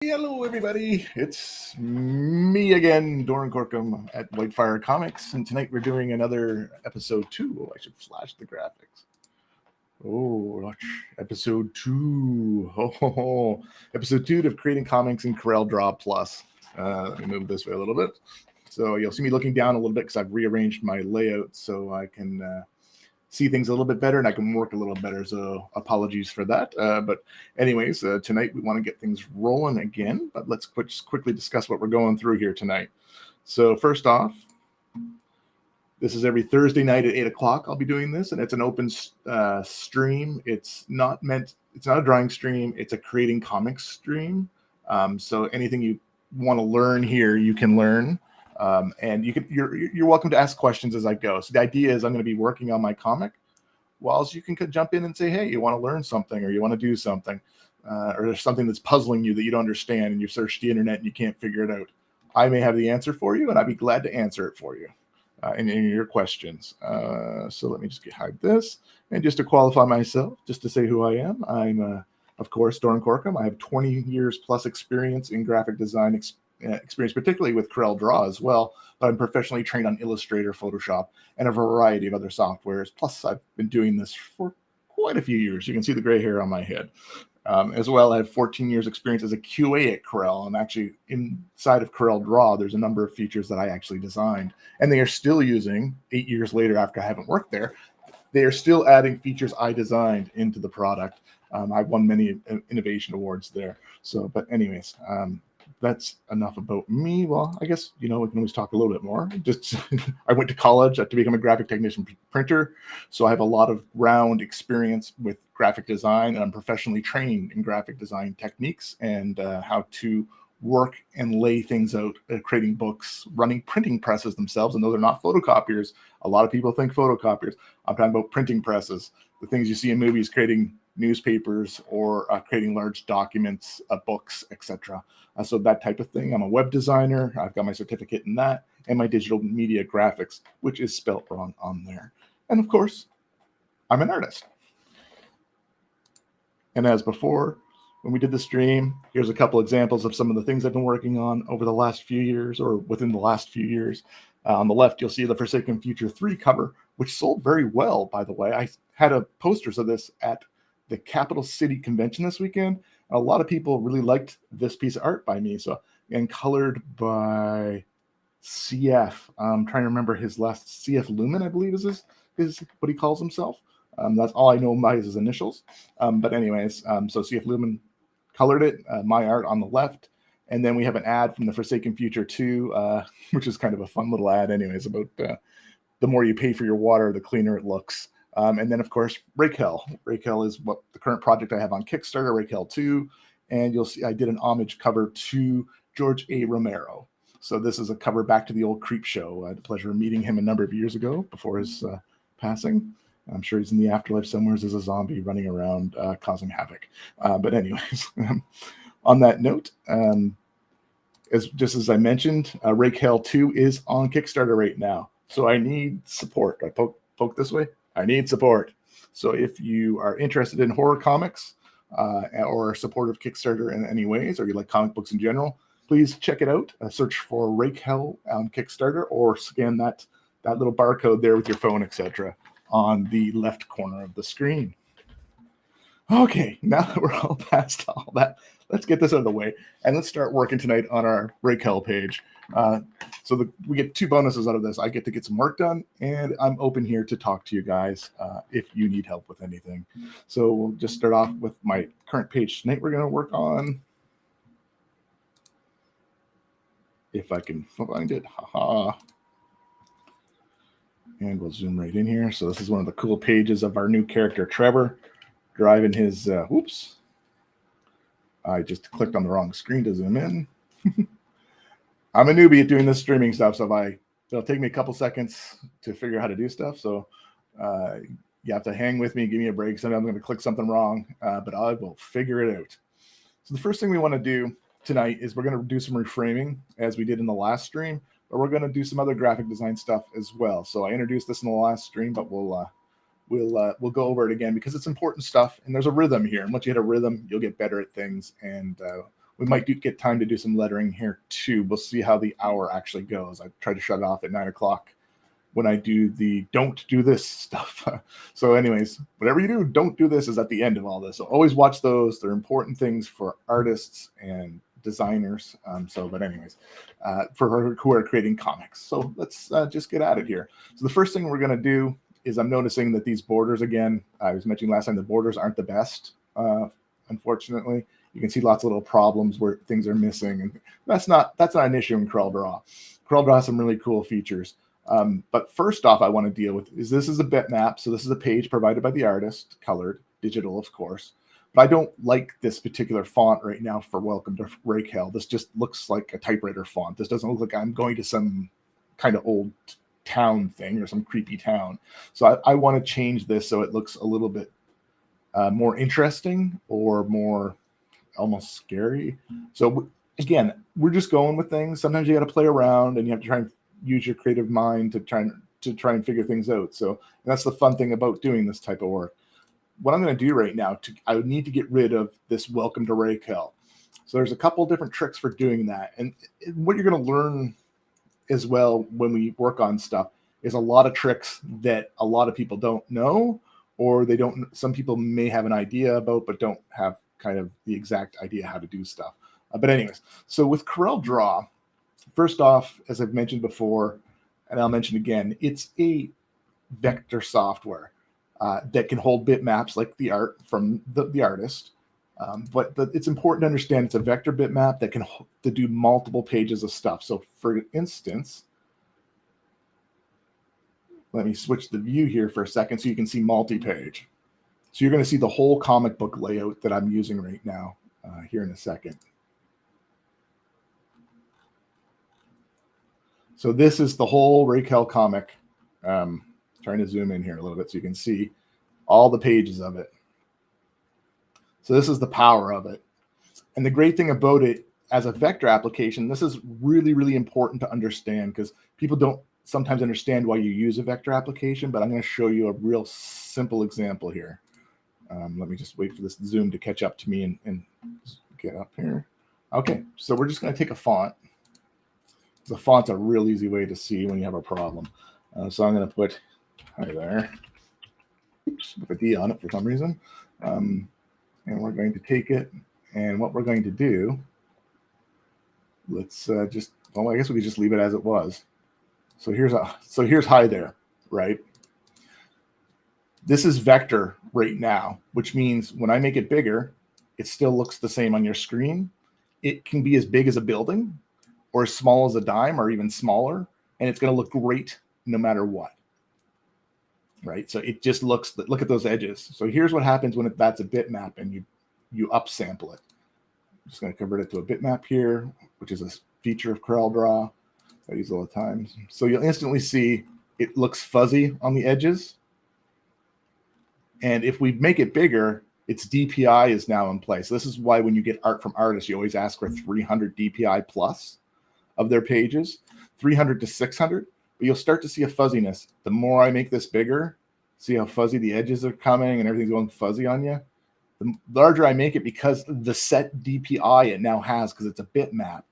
Hello, everybody. It's me again, Doran at Whitefire Comics, and tonight we're doing another episode 2. Oh, I should flash the graphics. Oh, watch episode 2. Episode 2 of creating comics in CorelDRAW Plus. Let me move this way a little bit. So you'll see me looking down a little bit because I've rearranged my layout so I can see things a little bit better and I can work a little better. So apologies for that. But anyways, tonight we want to get things rolling again, but let's just quickly discuss what we're going through here tonight. So first off, this is every Thursday night at 8 o'clock. I'll be doing this, and it's an open stream. It's not a drawing stream. It's a creating comics stream. So anything you want to learn here, you can learn. And you're welcome to ask questions as I go. So the idea is I'm going to be working on my comic, whilst you can jump in and say, hey, you want to learn something, or you want to do something, or there's something that's puzzling you that you don't understand, and you search the internet and you can't figure it out. I may have the answer for you, and I'd be glad to answer it for you in your questions. So let me just hide this, and just to qualify myself, just to say who I am, I'm of course Doran. I have 20 years plus experience in graphic design experience, particularly with CorelDRAW as well, but I'm professionally trained on Illustrator, Photoshop, and a variety of other softwares. Plus, I've been doing this for quite a few years. You can see the gray hair on my head. As well, I have 14 years experience as a QA at Corel. I'm actually inside of CorelDRAW. There's a number of features that I actually designed, and they are still using 8 years later after I haven't worked there. They are still adding features I designed into the product. I've won many innovation awards there. So, but anyways, that's enough about me. Well, I guess, we can always talk a little bit more. Just I went to college to become a graphic technician printer, so I have a lot of round experience with graphic design, and I'm professionally trained in graphic design techniques and how to work and lay things out, creating books, running printing presses themselves, and those are not photocopiers. A lot of people think photocopiers. I'm talking about printing presses, the things you see in movies, creating newspapers or creating large documents, books, etc. So that type of thing. I'm a web designer. I've got my certificate in that, and my digital media graphics, which is spelt wrong on there. And of course, I'm an artist. And as before, when we did the stream, here's a couple examples of some of the things I've been working on over the last few years, or within the last few years. On the left, you'll see the Forsaken Future 3 cover, which sold very well, by the way. I had posters of this at the Capital City Convention this weekend. A lot of people really liked this piece of art by me. So, and colored by CF. I'm trying to remember his last, CF Lumen, I believe is what he calls himself. That's all I know by his initials. But anyways, so CF Lumen colored it, my art on the left. And then we have an ad from the Forsaken Future 2, which is kind of a fun little ad anyways, about the more you pay for your water, the cleaner it looks. And then, of course, Rake-Hell. Rake-Hell is what the current project I have on Kickstarter, Rake-Hell 2. And you'll see I did an homage cover to George A. Romero. So this is a cover back to the old Creep Show. I had the pleasure of meeting him a number of years ago before his passing. I'm sure he's in the afterlife somewhere as a zombie running around causing havoc. But anyways, on that note, just as I mentioned, Rake-Hell 2 is on Kickstarter right now. So I need support. I poke this way. I need support. So if you are interested in horror comics or support of Kickstarter in any ways, or you like comic books in general, please check it out. Search for Rake-Hell on Kickstarter, or scan that little barcode there with your phone, etc., on the left corner of the screen. Okay, now that we're all past all that, let's get this out of the way, and let's start working tonight on our Rake-Hell page. So we get 2 bonuses out of this. I get to get some work done, and I'm open here to talk to you guys if you need help with anything. So we'll just start off with my current page tonight we're going to work on. If I can find it. Haha. And we'll zoom right in here. So this is one of the cool pages of our new character, Trevor, driving his, whoops. I just clicked on the wrong screen to zoom in. I'm a newbie at doing this streaming stuff, so it'll take me a couple seconds to figure out how to do stuff. So you have to hang with me, give me a break. Sometimes I'm going to click something wrong, but I will figure it out. So the first thing we want to do tonight is we're going to do some reframing, as we did in the last stream, but we're going to do some other graphic design stuff as well. So I introduced this in the last stream, but we'll go over it again because it's important stuff, and there's a rhythm here. And once you hit a rhythm, you'll get better at things, and We might get time to do some lettering here too. We'll see how the hour actually goes. I try to shut it off at 9 o'clock when I do the don't do this stuff. So anyways, whatever you do, don't do this is at the end of all this. So always watch those. They're important things for artists and designers. But anyways, for who are creating comics. So let's just get at it here. So the first thing we're going to do is I'm noticing that these borders, again, I was mentioning last time, the borders aren't the best, unfortunately. You can see lots of little problems where things are missing, and that's not an issue in CorelDRAW. CorelDRAW has some really cool features. But first off, I want to deal with is this is a bitmap. So this is a page provided by the artist, colored, digital, of course. But I don't like this particular font right now for Welcome to Raquel. This just looks like a typewriter font. This doesn't look like I'm going to some kind of old town thing or some creepy town. So I want to change this so it looks a little bit more interesting or more almost scary. So again, we're just going with things. Sometimes you got to play around and you have to try and use your creative mind to try and figure things out. So that's the fun thing about doing this type of work. What I'm going to do right now, I would need to get rid of this Welcome to Raquel. So there's a couple different tricks for doing that. And what you're going to learn as well when we work on stuff is a lot of tricks that a lot of people don't know, or some people may have an idea about, but don't have kind of the exact idea how to do stuff. But anyways, so with CorelDRAW, first off, as I've mentioned before, and I'll mention again, it's a vector software that can hold bitmaps like the art from the artist. But it's important to understand it's a vector bitmap that can do multiple pages of stuff. So for instance, let me switch the view here for a second so you can see multi-page. So you're going to see the whole comic book layout that I'm using right now here in a second. So this is the whole Raquel comic. Trying to zoom in here a little bit so you can see all the pages of it. So this is the power of it. And the great thing about it as a vector application, this is really, really important to understand because people don't sometimes understand why you use a vector application, but I'm going to show you a real simple example here. Let me just wait for this zoom to catch up to me and get up here. Okay, so we're just going to take a font. The font's a real easy way to see when you have a problem. So I'm going to put, hi there, oops, with a D on it for some reason. And we're going to take it, and what we're going to do, let's I guess we could just leave it as it was. So here's hi there, right? This is vector right now, which means when I make it bigger, it still looks the same on your screen. It can be as big as a building or as small as a dime or even smaller, and it's going to look great no matter what, right? So it just looks, look at those edges. So here's what happens when that's a bitmap and you upsample it. I'm just going to convert it to a bitmap here, which is a feature of CorelDRAW I use all the time. So you'll instantly see it looks fuzzy on the edges. And if we make it bigger, its DPI is now in place. So this is why when you get art from artists, you always ask for 300 DPI plus of their pages, 300 to 600. But you'll start to see a fuzziness. The more I make this bigger, see how fuzzy the edges are coming and everything's going fuzzy on you? The larger I make it, because the set DPI it now has, because it's a bitmap,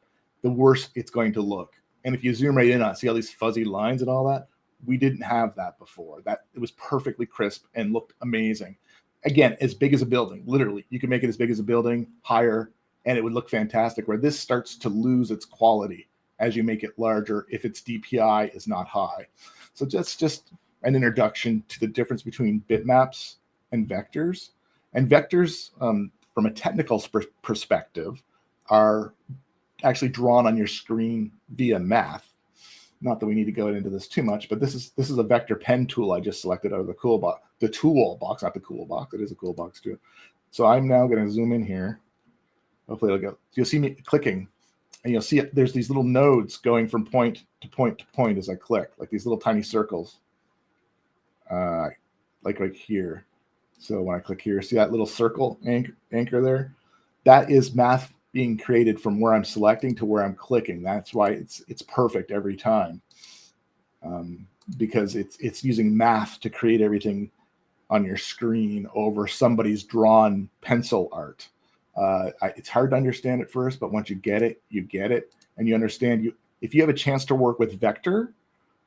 the worse it's going to look. And if you zoom right in on it, see all these fuzzy lines and all that? We didn't have that before. That it was perfectly crisp and looked amazing. Again, as big as a building, literally. You can make it as big as a building, higher, and it would look fantastic. Where this starts to lose its quality as you make it larger if its DPI is not high. So that's just an introduction to the difference between bitmaps and vectors. And vectors, from a technical perspective, are actually drawn on your screen via math. Not that we need to go into this too much, but this is a vector pen tool I just selected out of the toolbox, not the cool box. It is a cool box too. So I'm now going to zoom in here. Hopefully it'll go. So you'll see me clicking, and you'll see there's these little nodes going from point to point to point as I click, like these little tiny circles, like right here. So when I click here, see that little circle anchor there? That is math being created from where I'm selecting to where I'm clicking. That's why it's perfect every time, because it's using math to create everything on your screen over somebody's drawn pencil art. It's hard to understand at first, but once you get it, and you understand. If you have a chance to work with vector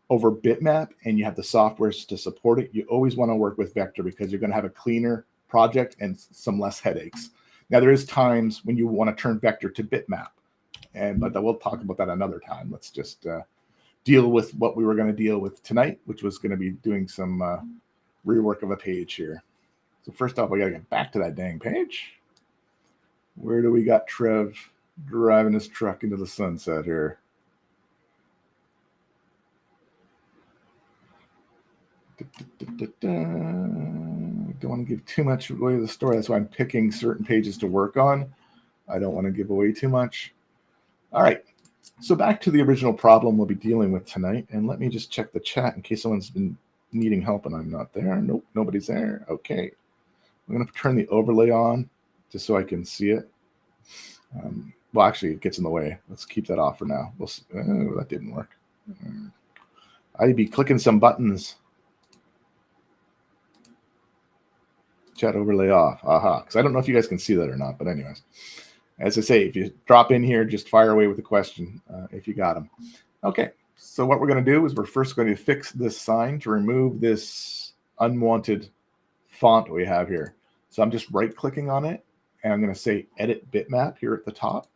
over bitmap and you have the softwares to support it, you always want to work with vector because you're going to have a cleaner project and some less headaches. Now, there is times when you want to turn vector to bitmap, but we'll talk about that another time. Let's just deal with what we were going to deal with tonight, which was going to be doing some rework of a page here. So first off, we got to get back to that dang page. Where do we got Trev driving his truck into the sunset here? Don't want to give too much away of the story. That's why I'm picking certain pages to work on. I don't want to give away too much. All right. So back to the original problem we'll be dealing with tonight. And let me just check the chat in case someone's been needing help and I'm not there. Nope, nobody's there. Okay. I'm going to turn the overlay on just so I can see it. Well, actually, it gets in the way. Let's keep that off for now. We'll see. Oh, that didn't work. I'd be clicking some buttons. Chat overlay off. Aha. Because I don't know if you guys can see that or not. But anyways, as I say, if you drop in here, just fire away with a question if you got them. Okay. So what we're going to do is we're first going to fix this sign to remove this unwanted font we have here. So I'm just right-clicking on it, and I'm going to say Edit Bitmap here at the top.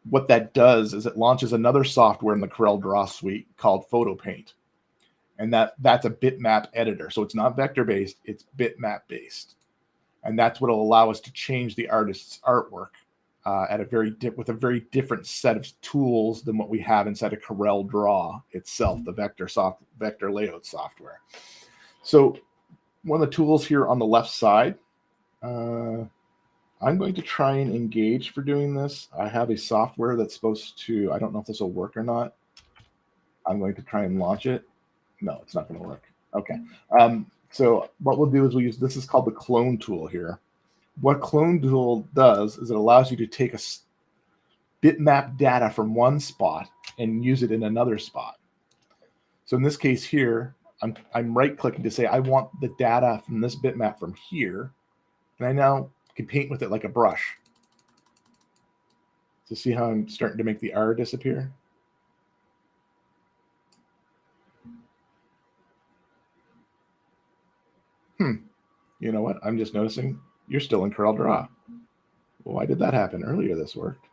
What that does is it launches another software in the CorelDRAW suite called PhotoPaint. And that's a bitmap editor. So it's not vector-based, it's bitmap-based. And that's what will allow us to change the artist's artwork with a very different set of tools than what we have inside of CorelDRAW itself, the vector layout software. So one of the tools here on the left side, I'm going to try and engage for doing this. I have a software that's supposed to, I don't know if this will work or not. I'm going to try and launch it. No, it's not going to work. Okay. So what we'll do is this is called the clone tool here. What clone tool does is it allows you to take a bitmap data from one spot and use it in another spot. So in this case here, I'm right-clicking to say I want the data from this bitmap from here, and I now can paint with it like a brush. So see how I'm starting to make the R disappear? You know what? I'm just noticing you're still in CorelDRAW. Why did that happen? Earlier this worked.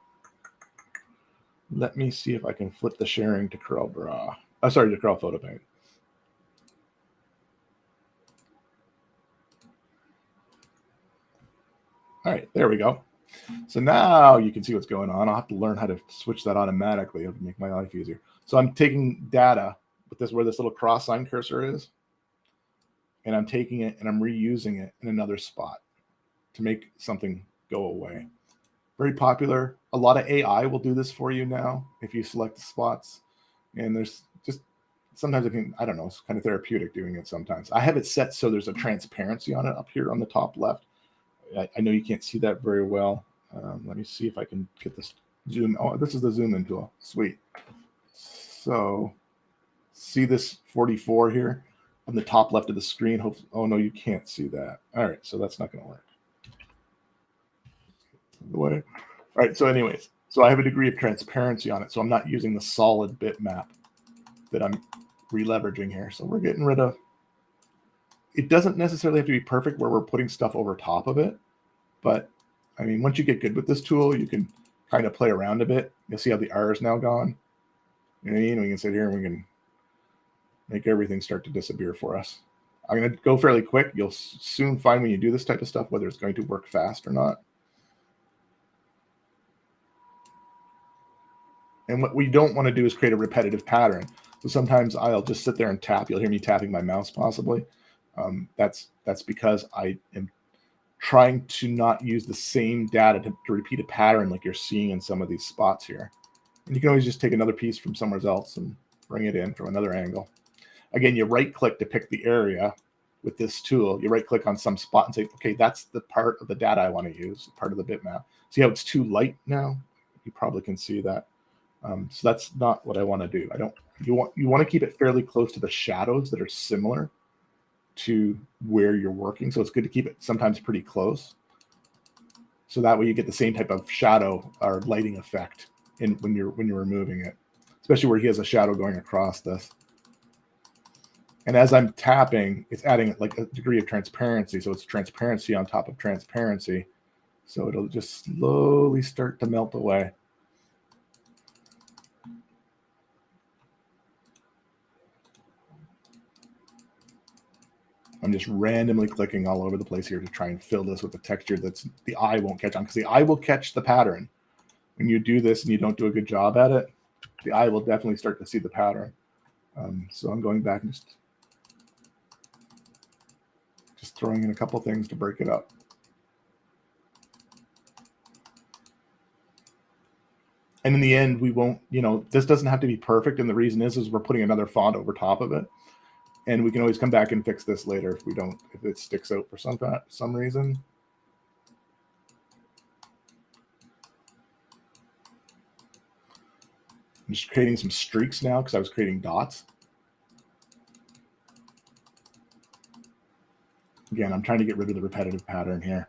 Let me see if I can flip the sharing to CorelDRAW. Oh, sorry, to Corel PhotoPaint. All right, there we go. So now you can see what's going on. I'll have to learn how to switch that automatically. It'll make my life easier. So I'm taking data with this, where this little cross sign cursor is, and I'm taking it and I'm reusing it in another spot to make something go away. Very popular. A lot of AI will do this for you now if you select the spots. And there's just sometimes I don't know, it's kind of therapeutic doing it sometimes. I have it set so there's a transparency on it up here on the top left. I know you can't see that very well. Let me see if I can get this zoom. Oh, this is the zoom in tool. Sweet. So see this 44 here on the top left of the screen? Oh, no, you can't see that. All right, so that's not going to work. All right, so anyways, so I have a degree of transparency on it, so I'm not using the solid bitmap that I'm re-leveraging here. So we're getting rid of, it doesn't necessarily have to be perfect where we're putting stuff over top of it, but I mean, once you get good with this tool, you can kind of play around a bit. You'll see how the R is now gone. You know what I mean? We can sit here and we can make everything start to disappear for us. I'm going to go fairly quick. You'll soon find when you do this type of stuff whether it's going to work fast or not. And what we don't want to do is create a repetitive pattern. So sometimes I'll just sit there and tap. You'll hear me tapping my mouse possibly. That's because I am trying to not use the same data to repeat a pattern like you're seeing in some of these spots here. And you can always just take another piece from somewhere else and bring it in from another angle. Again, you right-click to pick the area with this tool. You right-click on some spot and say, okay, that's the part of the data I want to use, part of the bitmap. See how it's too light now? You probably can see that. So that's not what I want to do. You want to keep it fairly close to the shadows that are similar to where you're working. So it's good to keep it sometimes pretty close. So that way you get the same type of shadow or lighting effect when you're removing it, especially where he has a shadow going across this. And as I'm tapping, it's adding like a degree of transparency. So it's transparency on top of transparency. So it'll just slowly start to melt away. I'm just randomly clicking all over the place here to try and fill this with a texture that's the eye won't catch on, because the eye will catch the pattern. When you do this and you don't do a good job at it, the eye will definitely start to see the pattern. So I'm going back and just throwing in a couple things to break it up. And in the end, we won't, this doesn't have to be perfect. And the reason is we're putting another font over top of it. And we can always come back and fix this later if it sticks out for some reason. I'm just creating some streaks now because I was creating dots. Again, I'm trying to get rid of the repetitive pattern here.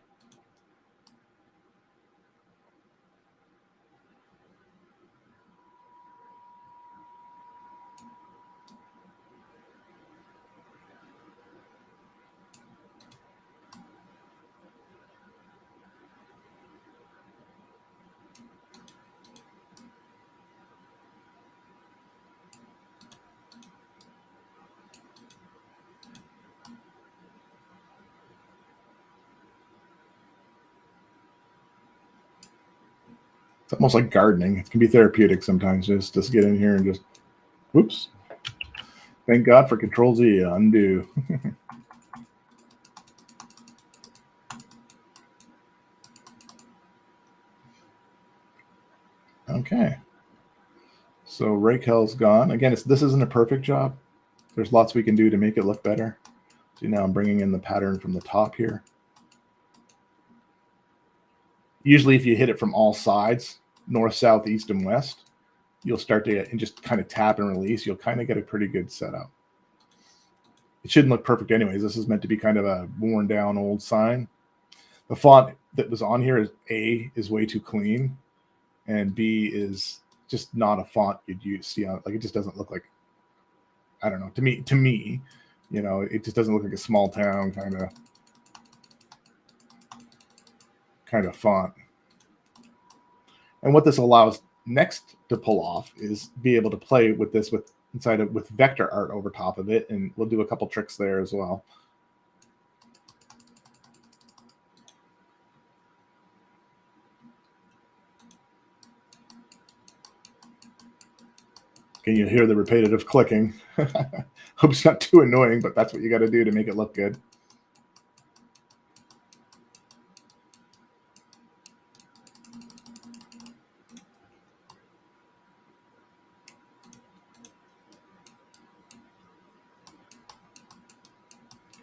It's almost like gardening. It can be therapeutic sometimes, just get in here and just, whoops. Thank God for Control-Z, undo. Okay. So Raquel's gone. Again, this isn't a perfect job. There's lots we can do to make it look better. See, now I'm bringing in the pattern from the top here. Usually if you hit it from all sides, north, south, east, and west, you'll start to get, and just kind of tap and release, you'll kind of get a pretty good setup. It shouldn't look perfect anyways. This is meant to be kind of a worn down old sign. The font that was on here is A is way too clean, and B is just not a font you'd see on, like, it just doesn't look like, I don't know, to me, it just doesn't look like a small town kind of font. And what this allows next to pull off is be able to play with this with vector art over top of it, and we'll do a couple tricks there as well. Can you hear the repetitive clicking? Hope it's not too annoying, but that's what you got to do to make it look good.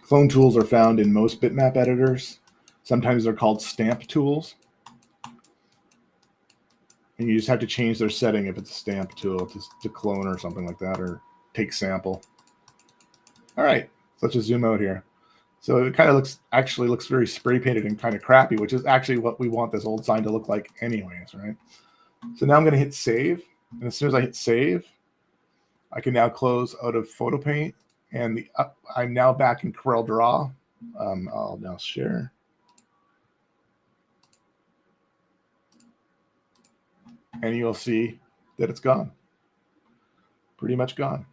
Clone tools are found in most bitmap editors. Sometimes they're called stamp tools. And you just have to change their setting if it's a stamp tool to clone or something like that, or take sample. All right, so let's just zoom out here. So it kind of looks very spray painted and kind of crappy, which is actually what we want this old sign to look like anyways, right? So now I'm going to hit save. And as soon as I hit save, I can now close out of Photo Paint. And I'm now back in CorelDRAW. I'll now share. And you'll see that it's gone. Pretty much gone.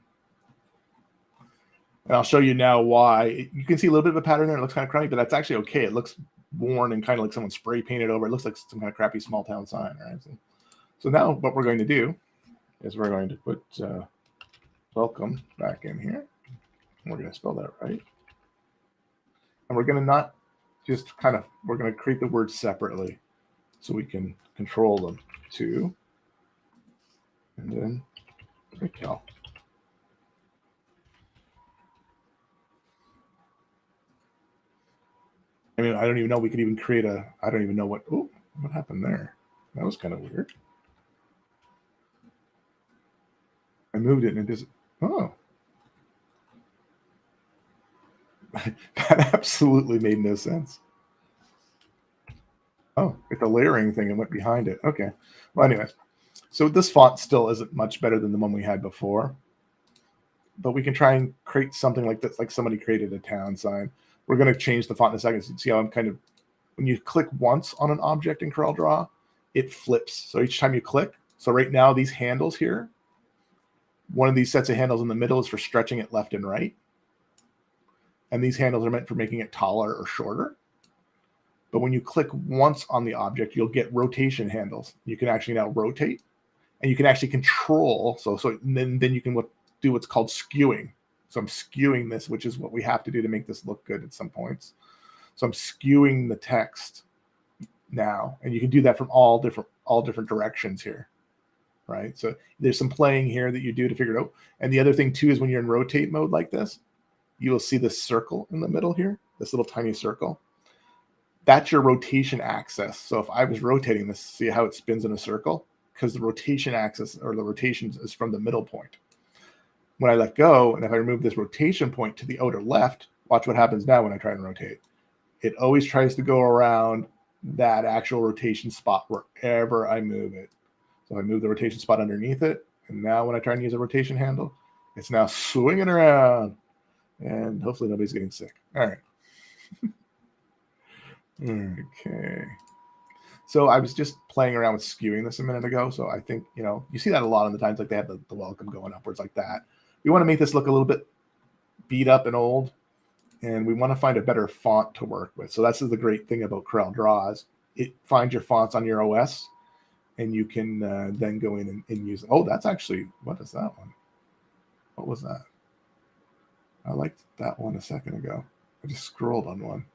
And I'll show you now why. You can see a little bit of a pattern there. It looks kind of crappy, but that's actually okay. It looks worn and kind of like someone spray painted over. It looks like some kind of crappy small town sign, right? So now what we're going to do is we're going to put welcome back in here. And we're going to spell that right. And we're going to not just we're going to create the words separately so we can control them too. And then Raquel. I mean, I don't even know. We could even create I don't even know what happened there. That was kind of weird. I moved it and it just, that absolutely made no sense. Oh, it's the layering thing and went behind it. Okay. Well, anyways, so this font still isn't much better than the one we had before, but we can try and create something like this, like somebody created a town sign. We're going to change the font in a second. So you see how I'm kind of, when you click once on an object in CorelDRAW, it flips. So each time you click, so right now these handles here, one of these sets of handles in the middle is for stretching it left and right. And these handles are meant for making it taller or shorter. But when you click once on the object, you'll get rotation handles. You can actually now rotate, and you can actually control. So then you can do what's called skewing. So I'm skewing this, which is what we have to do to make this look good at some points. So I'm skewing the text now, and you can do that from all different directions here, right? So there's some playing here that you do to figure it out. And the other thing too is when you're in rotate mode like this, you will see this circle in the middle here, this little tiny circle. That's your rotation axis. So if I was rotating this, see how it spins in a circle? Because the rotation axis or the rotation is from the middle point. When I let go, and if I remove this rotation point to the outer left, watch what happens now when I try and rotate. It always tries to go around that actual rotation spot wherever I move it. So I move the rotation spot underneath it, and now when I try and use a rotation handle, it's now swinging around, and hopefully nobody's getting sick. All right. Okay. So I was just playing around with skewing this a minute ago. So I think, you see that a lot of the times, like they have the welcome going upwards like that. We want to make this look a little bit beat up and old, and we want to find a better font to work with. So that's the great thing about CorelDRAW is it finds your fonts on your OS, and you can then go in and use them. Oh, that's actually, what is that one? What was that? I liked that one a second ago. I just scrolled on one.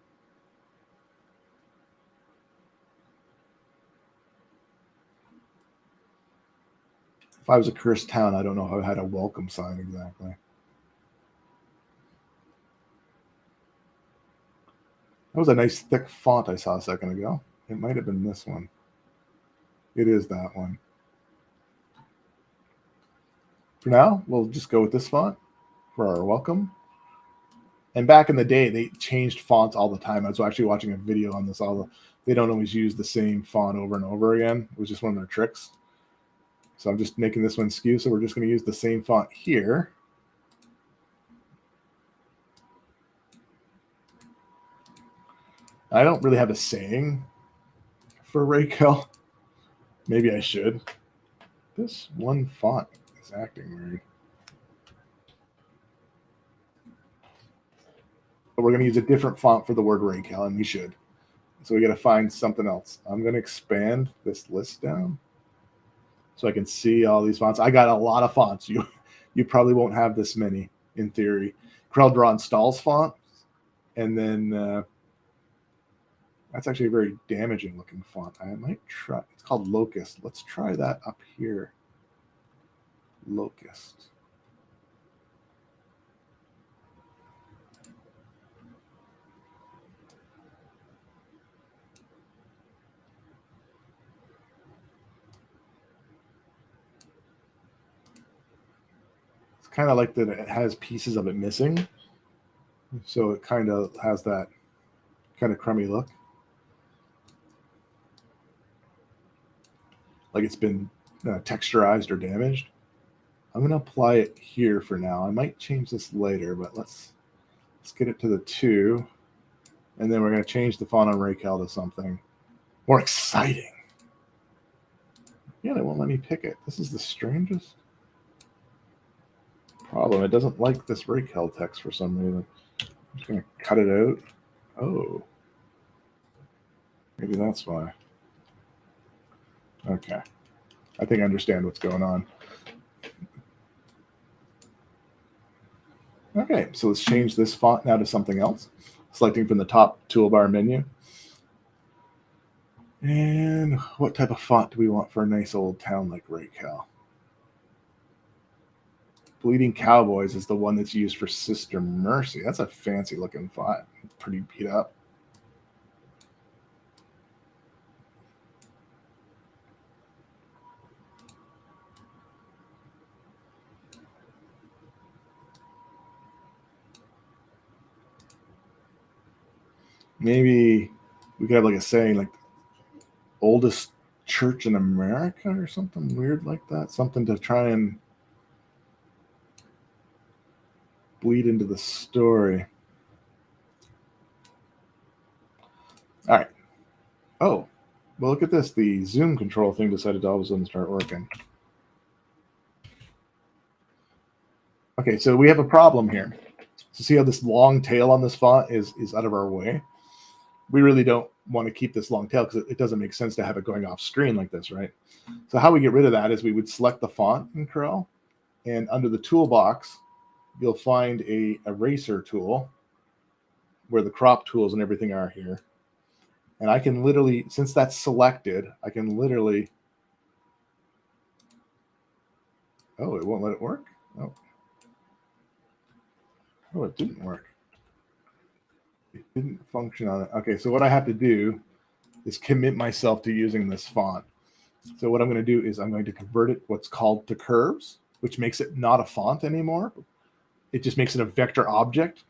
If I was a cursed town, I don't know how I had a welcome sign exactly. That was a nice thick font I saw a second ago. It might have been this one. It is that one. For now, we'll just go with this font for our welcome. And back in the day, they changed fonts all the time. I was actually watching a video on this. They don't always use the same font over and over again. It was just one of their tricks. So I'm just making this one skew. So we're just going to use the same font here. I don't really have a saying for Raquel. Maybe I should. This one font is acting weird. But we're going to use a different font for the word Raquel, and we should. So we got to find something else. I'm going to expand this list down so I can see all these fonts. I got a lot of fonts. You probably won't have this many in theory. CorelDRAW installs fonts, and then that's actually a very damaging looking font. I might try. It's called Locust. Let's try that up here. Locust. It's kind of like that it has pieces of it missing. So it kind of has that kind of crummy look. Like it's been texturized or damaged. I'm going to apply it here for now. I might change this later, but let's get it to the 2. And then we're going to change the font on Raquel to something more exciting. Yeah, they won't let me pick it. This is the strangest problem. It doesn't like this Raquel text for some reason. I'm just going to cut it out. Oh. Maybe that's why. Okay. I think I understand what's going on. Okay, so let's change this font now to something else. Selecting from the top toolbar menu. And what type of font do we want for a nice old town like Raquel? Bleeding Cowboys is the one that's used for Sister Mercy. That's a fancy looking font. Pretty beat up. Maybe we could have like a saying like oldest church in America or something weird like that. Something to try and bleed into the story. All right. Oh, well, look at this. The zoom control thing decided to all of a sudden start working. Okay, so we have a problem here. So see how this long tail on this font is out of our way? We really don't want to keep this long tail because it doesn't make sense to have it going off screen like this, right? So how we get rid of that is we would select the font in Corel, and under the toolbox, you'll find a eraser tool where the crop tools and everything are here. And I can literally, since that's selected, I can literally, oh, it won't let it work? Oh, it didn't work. It didn't function on it. Okay, so what I have to do is commit myself to using this font. So what I'm going to do is I'm going to convert it what's called to curves, which makes it not a font anymore. It just makes it a vector object.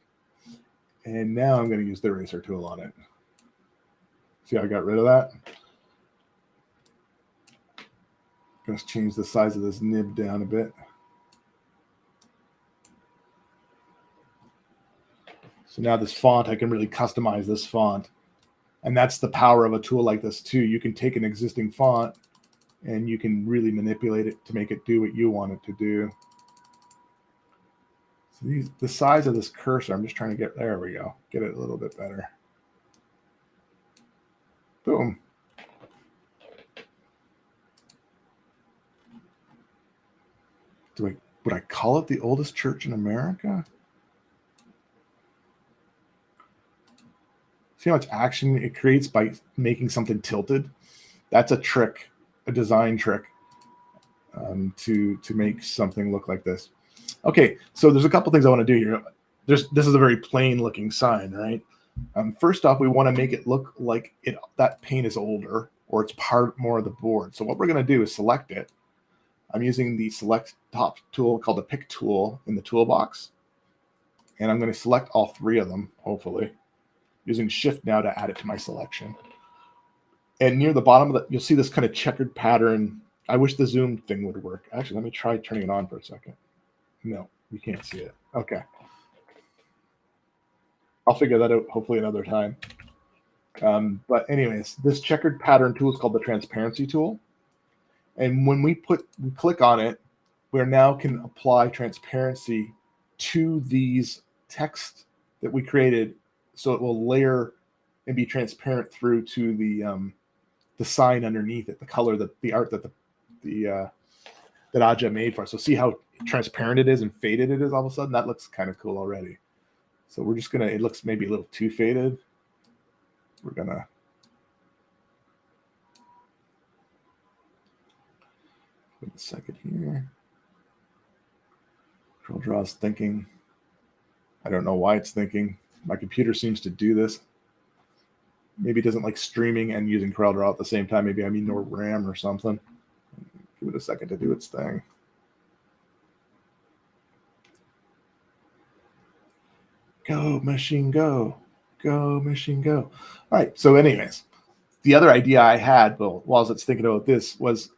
And now I'm going to use the eraser tool on it. See how I got rid of that? Going to change the size of this nib down a bit. So now this font, I can really customize this font. And that's the power of a tool like this too. You can take an existing font and you can really manipulate it to make it do what you want it to do. So the size of this cursor, I'm just trying to get, there we go, get it a little bit better. Boom. Would I call it the oldest church in America? See how much action it creates by making something tilted? That's a trick, a design trick to make something look like this. Okay, so there's a couple things I want to do here. This is a very plain looking sign, right? First off, we want to make it look like that paint is older or it's part more of the board. So what we're going to do is select it. I'm using the select top tool called the pick tool in the toolbox. And I'm going to select all three of them, hopefully, using shift now to add it to my selection. And near the bottom of that, you'll see this kind of checkered pattern. I wish the zoom thing would work. Actually, let me try turning it on for a second. No, you can't see it. Okay. I'll figure that out hopefully another time. But anyways, this checkered pattern tool is called the transparency tool. And when we click on it, we now can apply transparency to these text that we created, so it will layer and be transparent through to the sign underneath it, the color, the art that that Aja made for us. So see how transparent it is and faded it is all of a sudden? That looks kind of cool already. So we're just gonna, it looks maybe a little too faded. We're gonna wait a second here. CorelDRAW is thinking. I don't know why it's thinking. My computer seems to do this. Maybe it doesn't like streaming and using CorelDRAW at the same time. Maybe I mean more RAM or something. Give it a second to do its thing. Go, machine, go. Go, machine, go. All right, so anyways, the other idea I had, well, while it's thinking about this, was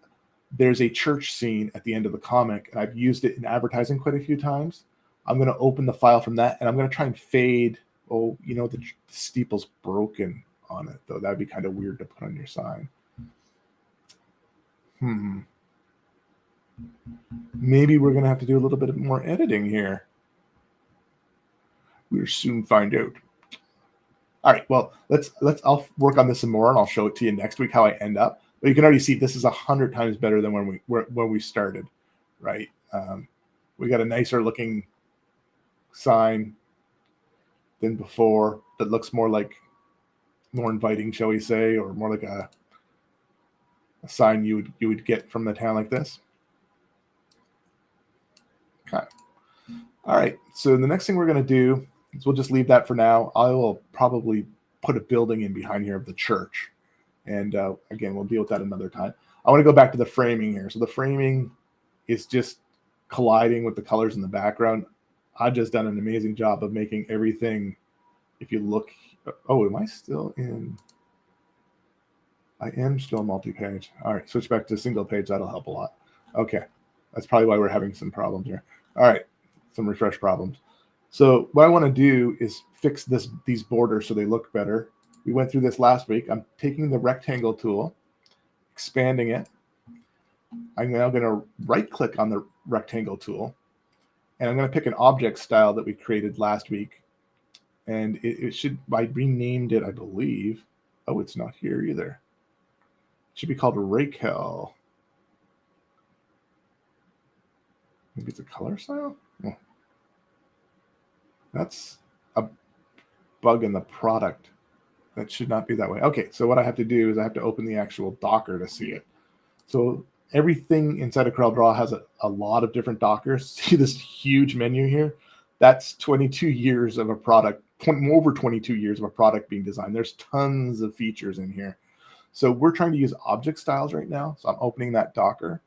there's a church scene at the end of the comic, and I've used it in advertising quite a few times. I'm going to open the file from that, and I'm going to try and fade, the steeple's broken on it, though. That'd be kind of weird to put on your sign. Maybe we're going to have to do a little bit more editing here. We'll soon find out. All right, well, I'll work on this some more, and I'll show it to you next week how I end up. But you can already see this is 100 times better than when we started, right? We got a nicer looking sign than before that looks more inviting, shall we say, or more like a sign you would get from the town like this. Okay. All right. So the next thing we're going to do is we'll just leave that for now. I will probably put a building in behind here of the church. And again, we'll deal with that another time. I want to go back to the framing here. So the framing is just colliding with the colors in the background. I've just done an amazing job of making everything. If you look, oh, am I still in? I am still multi-page. All right, switch back to single page. That'll help a lot. Okay, that's probably why we're having some problems here. All right, some refresh problems. So what I want to do is fix these borders so they look better. We went through this last week. I'm taking the rectangle tool, expanding it. I'm now going to right-click on the rectangle tool, and I'm going to pick an object style that we created last week. And it should, I renamed it, I believe. Oh, it's not here either. It should be called Raquel. Maybe it's a color style? Oh. That's a bug in the product. That should not be that way. Okay, so what I have to do is I have to open the actual Docker to see it. So everything inside of CorelDRAW has a lot of different Dockers. See this huge menu here? That's 22 years of a product, over 22 years of a product being designed. There's tons of features in here. So we're trying to use object styles right now. So I'm opening that Docker,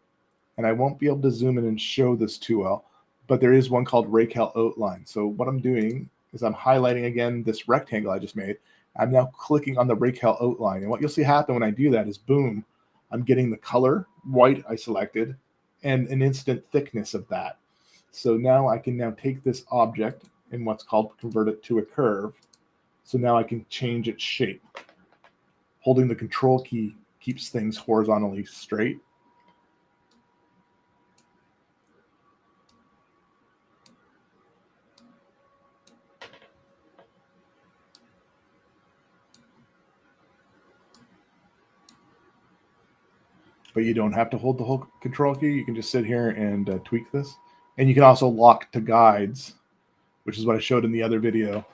and I won't be able to zoom in and show this too well, but there is one called Raquel Outline. So what I'm doing is I'm highlighting again this rectangle I just made. I'm now clicking on the Raquel Outline. And what you'll see happen when I do that is, boom, I'm getting the color, white I selected, and an instant thickness of that. So now I can now take this object and what's called convert it to a curve. So now I can change its shape. Holding the control key keeps things horizontally straight. But you don't have to hold the whole control key. You can just sit here and tweak this. And you can also lock to guides, which is what I showed in the other video,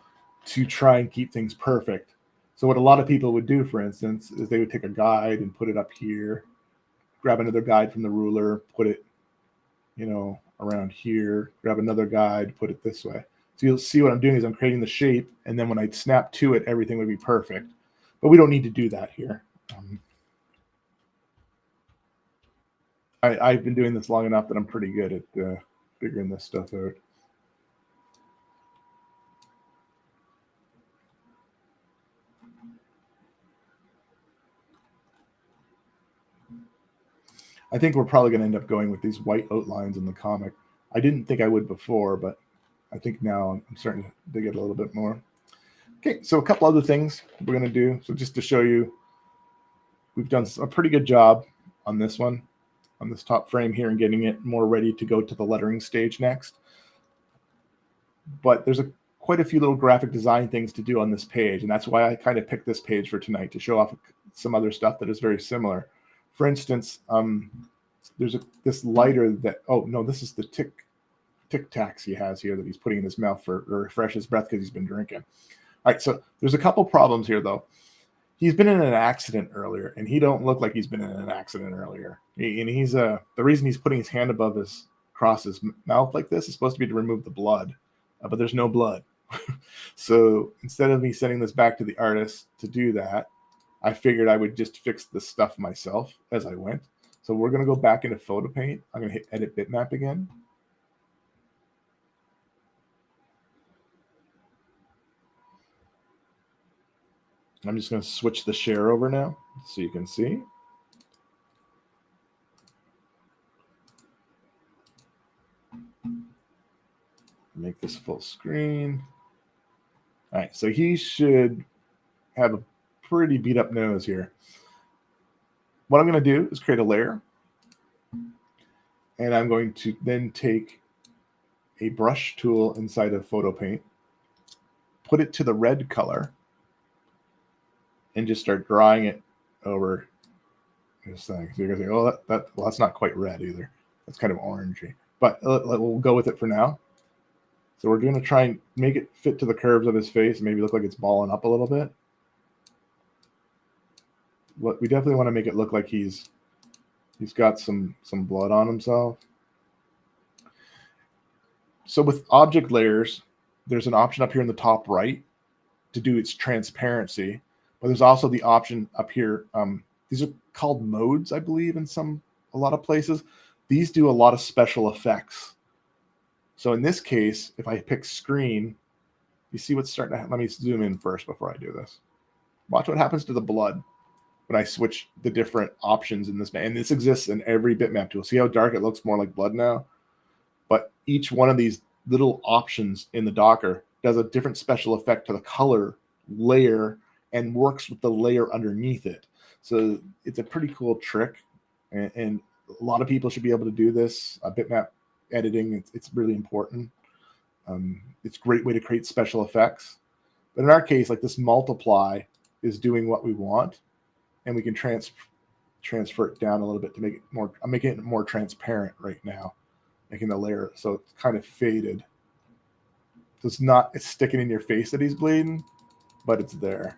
to try and keep things perfect. So what a lot of people would do, for instance, is they would take a guide and put it up here, grab another guide from the ruler, put it, around here, grab another guide, put it this way. So you'll see what I'm doing is I'm creating the shape, and then when I snap to it, everything would be perfect. But we don't need to do that here. I've been doing this long enough that I'm pretty good at figuring this stuff out. I think we're probably going to end up going with these white outlines in the comic. I didn't think I would before, but I think now I'm starting to dig it a little bit more. Okay, so a couple other things we're going to do. So just to show you, we've done a pretty good job on this one, on this top frame here, and getting it more ready to go to the lettering stage next. But there's quite a few little graphic design things to do on this page, and that's why I kind of picked this page for tonight, to show off some other stuff that is very similar. For instance, there's this lighter that, oh no, this is the Tic Tacs he has here that he's putting in his mouth to refresh his breath because he's been drinking. All right, so there's a couple problems here though. He's been in an accident earlier, and he don't look like he's been in an accident earlier. And he's the reason he's putting his hand across his mouth like this is supposed to be to remove the blood, but there's no blood. So instead of me sending this back to the artist to do that, I figured I would just fix this stuff myself as I went. So we're going to go back into Photo Paint. I'm going to hit Edit Bitmap again. I'm just going to switch the share over now so you can see. Make this full screen. All right, so he should have a pretty beat up nose here. What I'm going to do is create a layer, and I'm going to then take a brush tool inside of Photo Paint, put it to the red color, and just start drawing it over this thing. So you're going to say, oh, well, that's not quite red either. That's kind of orangey. But we'll go with it for now. So we're going to try and make it fit to the curves of his face and maybe look like it's balling up a little bit. We definitely want to make it look like he's got some blood on himself. So with object layers, there's an option up here in the top right to do its transparency, but there's also the option up here. These are called modes, I believe, in a lot of places. These do a lot of special effects. So in this case, if I pick screen, you see what's starting to happen. Let me zoom in first before I do this. Watch what happens to the blood. when I switch the different options in this, and this exists in every bitmap tool. See how dark it looks, more like blood now? But each one of these little options in the Docker does a different special effect to the color layer and works with the layer underneath it. So it's a pretty cool trick, and a lot of people should be able to do this. Bitmap editing, it's really important. It's a great way to create special effects. But in our case, like this multiply is doing what we want, and we can transfer it down a little bit to make it more. I'm making it more transparent right now, making the layer so it's kind of faded. So it's sticking in your face that he's bleeding, but it's there.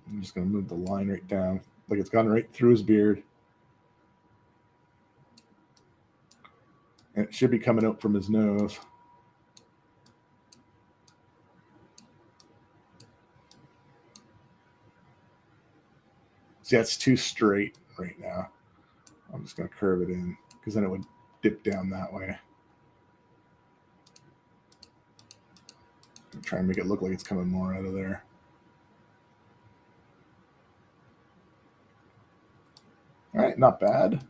I'm just going to move the line right down, like it's gone right through his beard. And it should be coming out from his nose. See, that's too straight right now. I'm just going to curve it in because then it would dip down that way. I'm trying to make it look like it's coming more out of there. All right, not bad.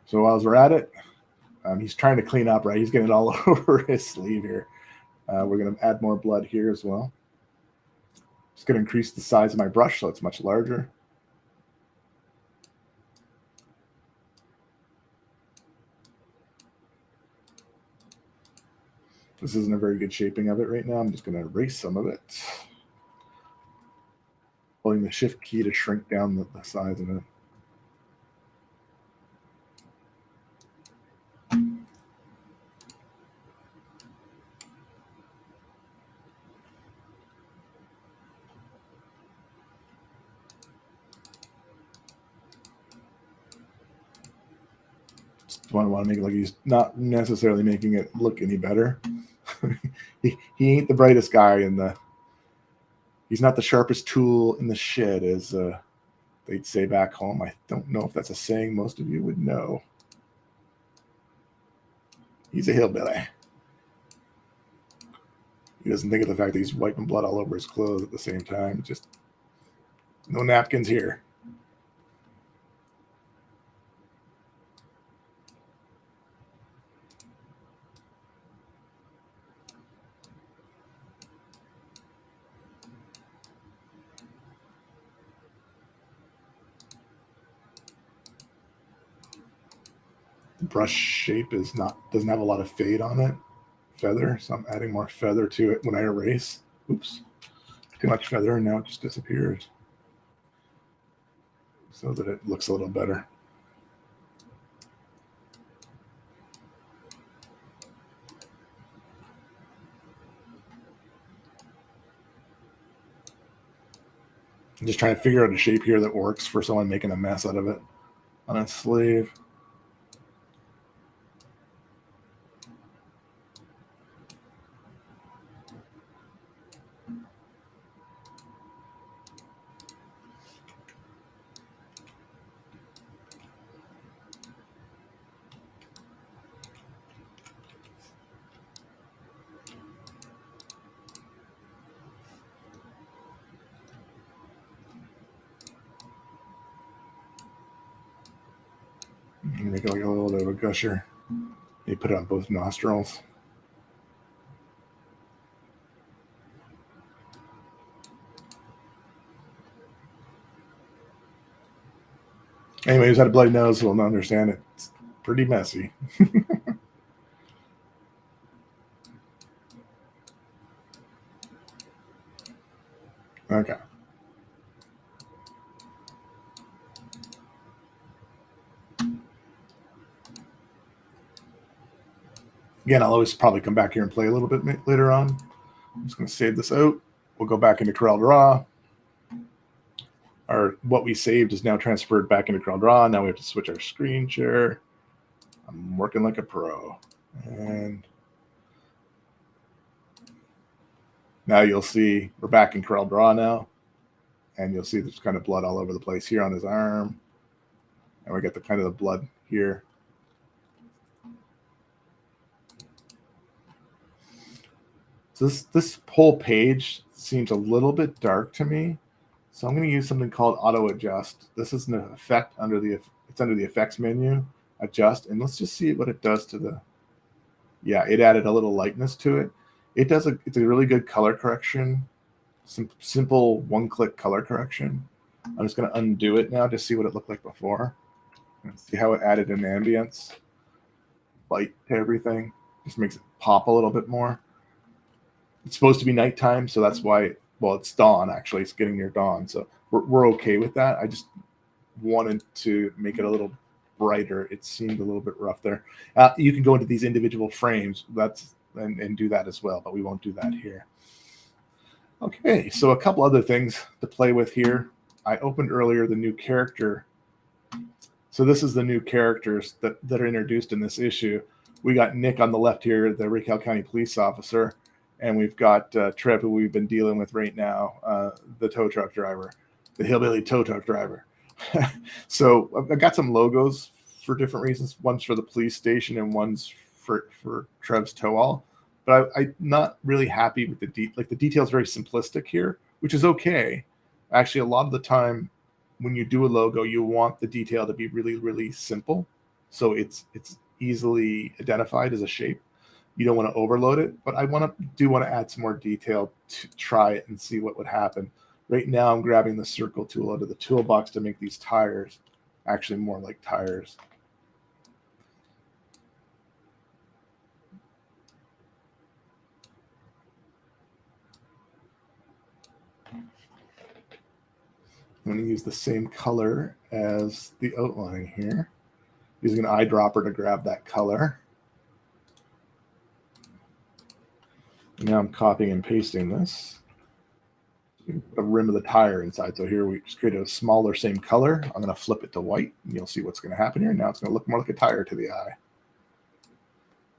So while we're at it, he's trying to clean up, right? He's getting it all over his sleeve here. We're going to add more blood here as well. Just going to increase the size of my brush so it's much larger. This isn't a very good shaping of it right now. I'm just going to erase some of it. Holding the shift key to shrink down the size of it. Just want to make it like he's not necessarily making it look any better. he ain't the brightest guy in the. He's not the sharpest tool in the shed, as they'd say back home. I don't know if that's a saying most of you would know. He's a hillbilly. He doesn't think of the fact that he's wiping blood all over his clothes at the same time. Just no napkins here. The brush shape doesn't have a lot of fade on it. Feather, so I'm adding more feather to it when I erase. Oops, too much feather, and now it just disappears so that it looks a little better. I'm just trying to figure out a shape here that works for someone making a mess out of it on a sleeve. Make it like a little bit of a gusher. You put it on both nostrils. Anybody who's had a bloody nose will understand it. It's pretty messy. Okay. Again, I'll always probably come back here and play a little bit later on. I'm just going to save this out. We'll go back into CorelDRAW. What we saved is now transferred back into CorelDRAW. Now we have to switch our screen share. I'm working like a pro. And now you'll see we're back in CorelDRAW now. And you'll see there's kind of blood all over the place here on his arm. And we got the kind of the blood here. So this whole page seems a little bit dark to me. So I'm going to use something called auto adjust. This is an effect under the effects menu, adjust, and let's just see what it does to the. Yeah, it added a little lightness to it. It's a really good color correction, simple one-click color correction. I'm just going to undo it now to see what it looked like before. And see how it added an ambience light to everything. Just makes it pop a little bit more. It's supposed to be nighttime, so that's why. Well, it's dawn actually. It's getting near dawn, so we're okay with that. I just wanted to make it a little brighter. It seemed a little bit rough there. You can go into these individual frames and do that as well, but we won't do that here. Okay, so a couple other things to play with here. I opened earlier the new character. So this is the new characters that are introduced in this issue. We got Nick on the left here, the Raquel County police officer, and we've got Trev, who we've been dealing with right now, the tow truck driver, the hillbilly tow truck driver. So I got some logos for different reasons. One's for the police station and one's for Trev's tow-all. But I'm not really happy with the detail is very simplistic here, which is okay. Actually, a lot of the time when you do a logo, you want the detail to be really, really simple. So it's easily identified as a shape. You don't want to overload it, but I do want to add some more detail to try it and see what would happen. Right now, I'm grabbing the circle tool out of the toolbox to make these tires actually more like tires. I'm going to use the same color as the outline here, using an eyedropper to grab that color. And now I'm copying and pasting this. The rim of the tire inside. So here we just create a smaller same color. I'm going to flip it to white, and you'll see what's going to happen here. Now it's going to look more like a tire to the eye.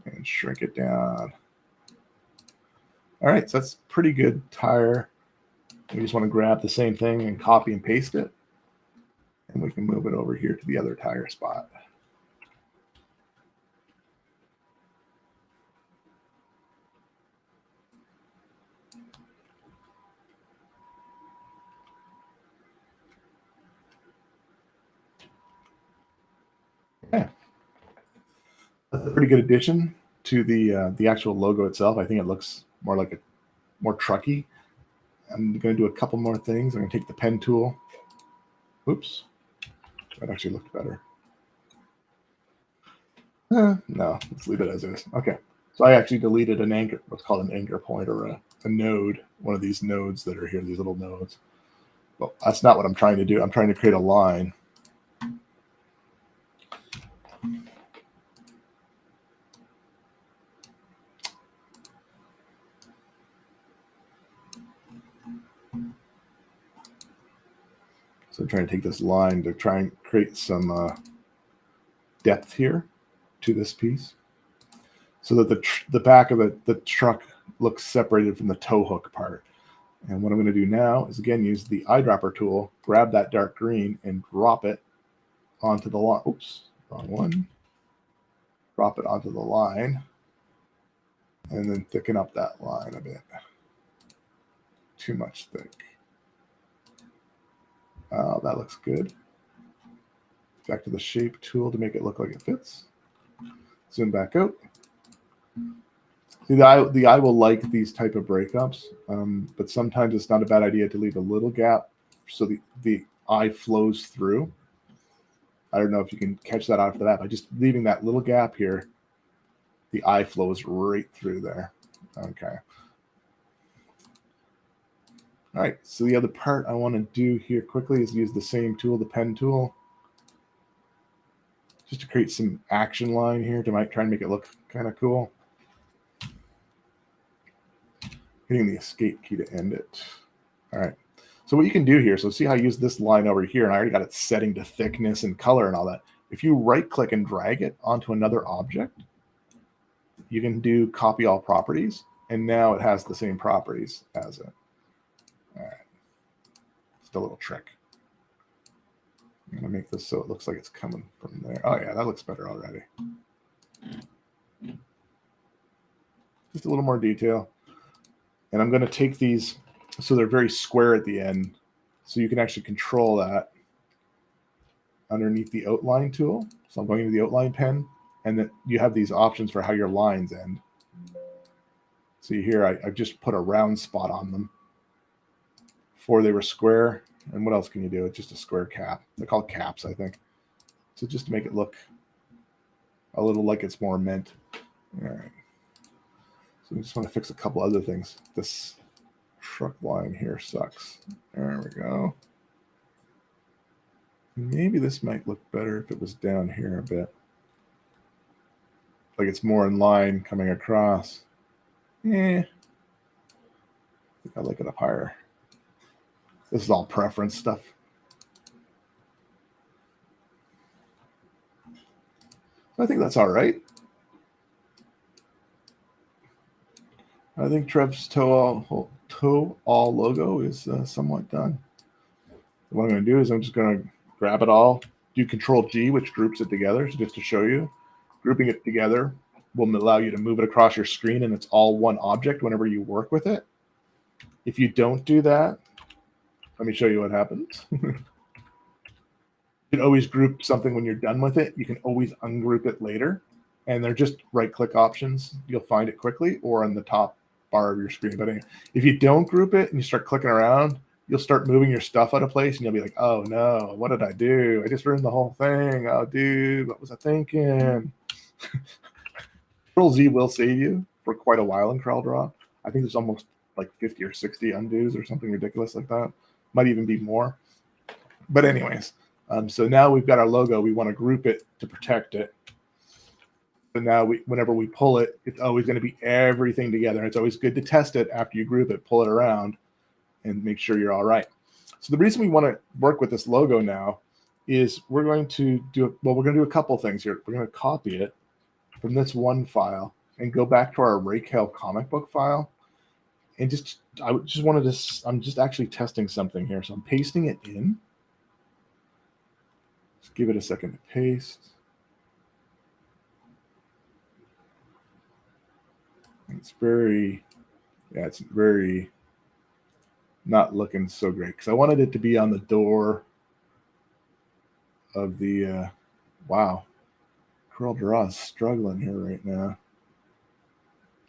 And shrink it down. All right, so that's pretty good tire. We just want to grab the same thing and copy and paste it. And we can move it over here to the other tire spot. Yeah. That's a pretty good addition to the actual logo itself. I think it looks more trucky. I'm going to do a couple more things. I'm going to take the pen tool. Oops. That actually looked better. No, let's leave it as is. Okay. So I actually deleted an anchor, what's called an anchor point, or a node, one of these nodes that are here, these little nodes. Well, that's not what I'm trying to do. I'm trying to create a line. So I'm trying to take this line to try and create some depth here to this piece, so that the back of the truck looks separated from the tow hook part. And what I'm going to do now is, again, use the eyedropper tool, grab that dark green, and drop it onto the line. Oops, wrong one. Drop it onto the line, and then thicken up that line a bit. Too much thick. That looks good. Back to the shape tool to make it look like it fits. Zoom back out. See, the eye will like these type of breakups, but sometimes it's not a bad idea to leave a little gap so the eye flows through. I don't know if you can catch that after that, but just leaving that little gap here, the eye flows right through there. Okay. All right, so the other part I want to do here quickly is use the same tool, the pen tool, just to create some action line here to try and make it look kind of cool. Hitting the escape key to end it. All right, so what you can do here, so see how I use this line over here, and I already got it setting to thickness and color and all that. If you right-click and drag it onto another object, you can do copy all properties, and now it has the same properties as it. All right, just a little trick. I'm going to make this so it looks like it's coming from there. Oh, yeah, that looks better already. Just a little more detail. And I'm going to take these so they're very square at the end, so you can actually control that underneath the outline tool. So I'm going into the outline pen, and then you have these options for how your lines end. See here, I've just put a round spot on them. Before they were square. And what else can you do? It's just a square cap. They're called caps, I think. So just to make it look a little like it's more meant. All right. So I just want to fix a couple other things. This truck line here sucks. There we go. Maybe this might look better if it was down here a bit. Like it's more in line coming across. I think I like it up higher. This is all preference stuff. I think that's all right. I think Trev's toe all logo is somewhat done. What I'm going to do is I'm just going to grab it all, do Control G, which groups it together. So just to show you, grouping it together will allow you to move it across your screen, and it's all one object whenever you work with it. If you don't do that, let me show you what happens. You can always group something when you're done with it. You can always ungroup it later, and they're just right-click options. You'll find it quickly or on the top bar of your screen. But anyway, if you don't group it and you start clicking around, you'll start moving your stuff out of place, and you'll be like, oh, no, what did I do? I just ruined the whole thing. Oh, dude, what was I thinking? Control-Z will save you for quite a while in CorelDRAW. I think there's almost like 50 or 60 undos or something ridiculous like that. Might even be more. But anyways, so now we've got our logo. We want to group it to protect it. So now whenever we pull it, it's always going to be everything together. It's always good to test it after you group it, pull it around, and make sure you're all right. So the reason we want to work with this logo now is we're going to do a couple things here. We're going to copy it from this one file and go back to our Raykel comic book file. And I'm just actually testing something here. So I'm pasting it in. Just give it a second to paste. It's very not looking so great because I wanted it to be on the door of the, wow, CorelDRAW is struggling here right now.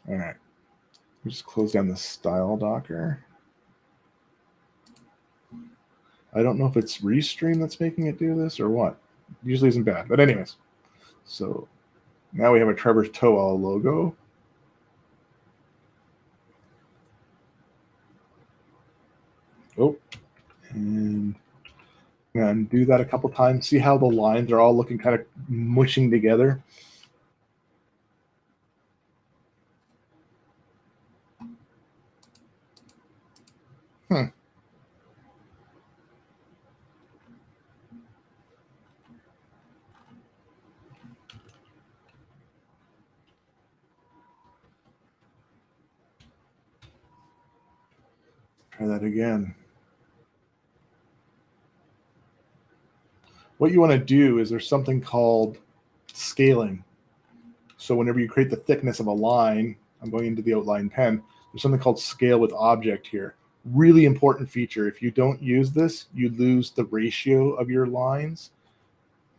All right, we just close down the style docker. I don't know if it's Restream that's making it do this or what. Usually isn't bad, but anyways. So now we have a Trevor's Toe All logo. Oh, and do that a couple times. See how the lines are all looking kind of mushing together. Try that again. What you want to do is there's something called scaling. So whenever you create the thickness of a line, I'm going into the outline pen, there's something called scale with object here. Really important feature. If you don't use this, you lose the ratio of your lines,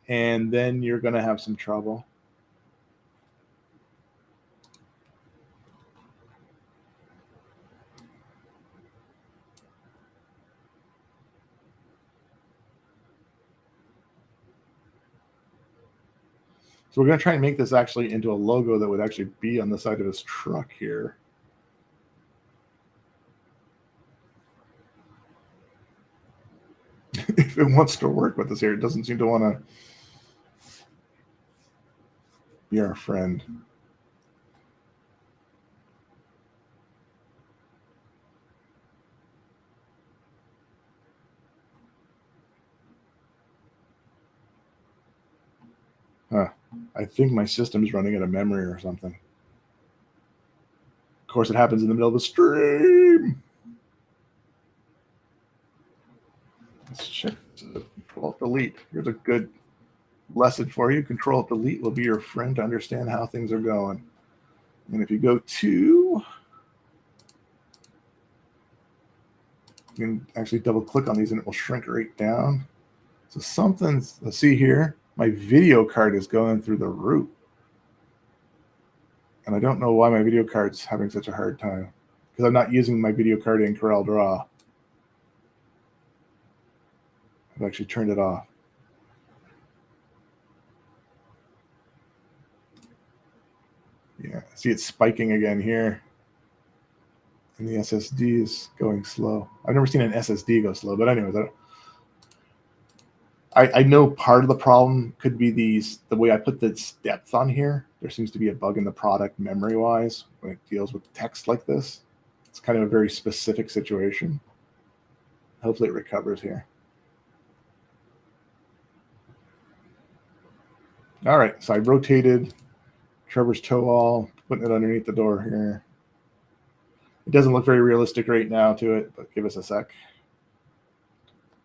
and then you're going to have some trouble. So we're going to try and make this actually into a logo that would actually be on the side of his truck here. If it wants to work with us here, it doesn't seem to want to be our friend. Huh. I think my system's running out of memory or something. Of course, it happens in the middle of the stream. Let's check. Control-Delete. Here's a good lesson for you. Control-Delete will be your friend to understand how things are going. And if you go to You can actually double click on these and it will shrink right down. So something's, let's see here, my video card is going through the roof. And I don't know why my video card's having such a hard time, because I'm not using my video card in CorelDRAW. I've actually turned it off. Yeah, see it's spiking again here. And the SSD is going slow. I've never seen an SSD go slow, but anyways, I know part of the problem could be the way I put this depth on here. There seems to be a bug in the product memory-wise when it deals with text like this. It's kind of a very specific situation. Hopefully it recovers here. All right, so I rotated Trevor's toe wall, putting it underneath the door here. It doesn't look very realistic right now to it, but give us a sec.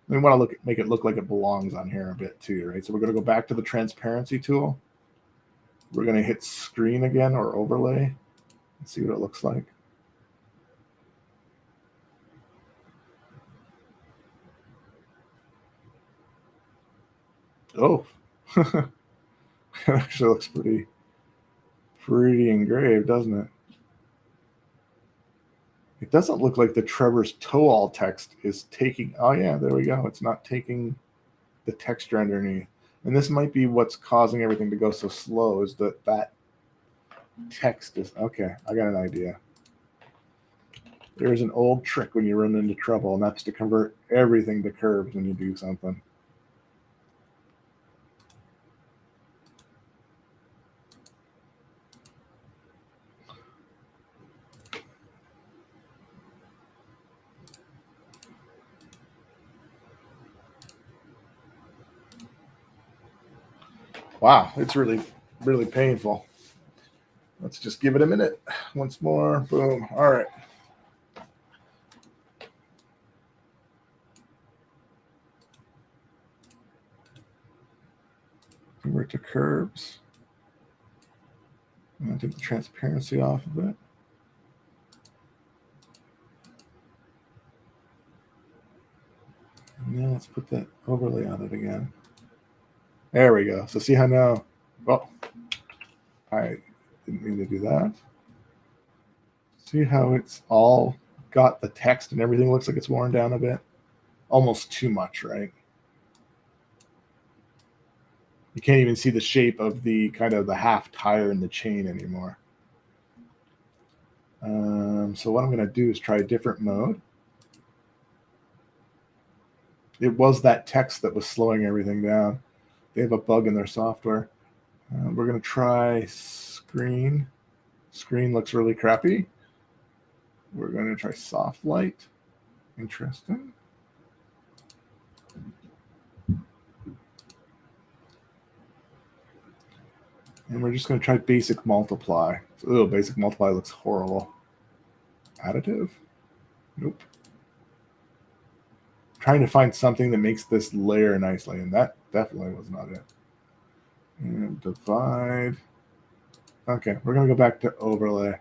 We want to make it look like it belongs on here a bit too, right? So we're going to go back to the transparency tool. We're going to hit screen again or overlay and see what it looks like. Oh, it actually looks pretty engraved, doesn't it? It doesn't look like the Trevor's toe-all text is taking, oh yeah, there we go. It's not taking the texture underneath. And this might be what's causing everything to go so slow, is that text is, okay, I got an idea. There's an old trick when you run into trouble, and that's to convert everything to curves when you do something. Wow, it's really painful. Let's just give it a minute. Once more. Boom. All right. Convert to curves. I'm going to take the transparency off of it. And now let's put that overlay on it again. There we go. So see how now, well, I didn't mean to do that. See how it's all got the text and everything looks like it's worn down a bit? Almost too much, right? You can't even see the shape of the kind of the half tire in the chain anymore. So what I'm going to do is try a different mode. It was that text that was slowing everything down. They have a bug in their software. We're going to try screen. Screen looks really crappy. We're going to try soft light. Interesting. And we're just going to try basic multiply. So, basic multiply looks horrible. Additive? Nope. Trying to find something that makes this layer nicely, and that definitely was not it. And divide. Okay, we're going to go back to overlay.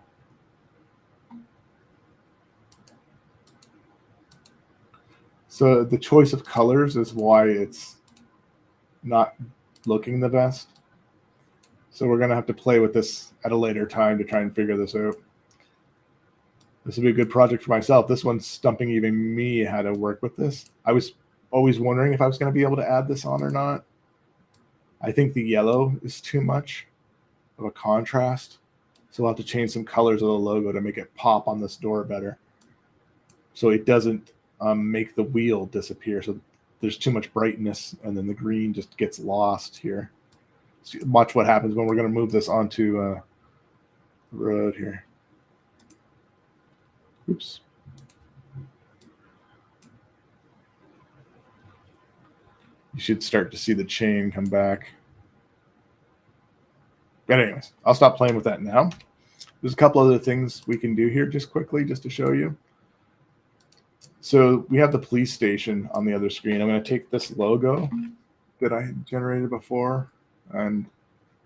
So the choice of colors is why it's not looking the best. So we're going to have to play with this at a later time to try and figure this out. This will be a good project for myself. This one's stumping even me how to work with this. I was always wondering if I was going to be able to add this on or not. I think the yellow is too much of a contrast. So we'll have to change some colors of the logo to make it pop on this door better. So it doesn't make the wheel disappear. So there's too much brightness and then the green just gets lost here. So watch what happens when we're going to move this onto the road here. Oops. You should start to see the chain come back. But anyways, I'll stop playing with that now. There's a couple other things we can do here just quickly, just to show you. So we have the police station on the other screen. I'm going to take this logo that I had generated before, and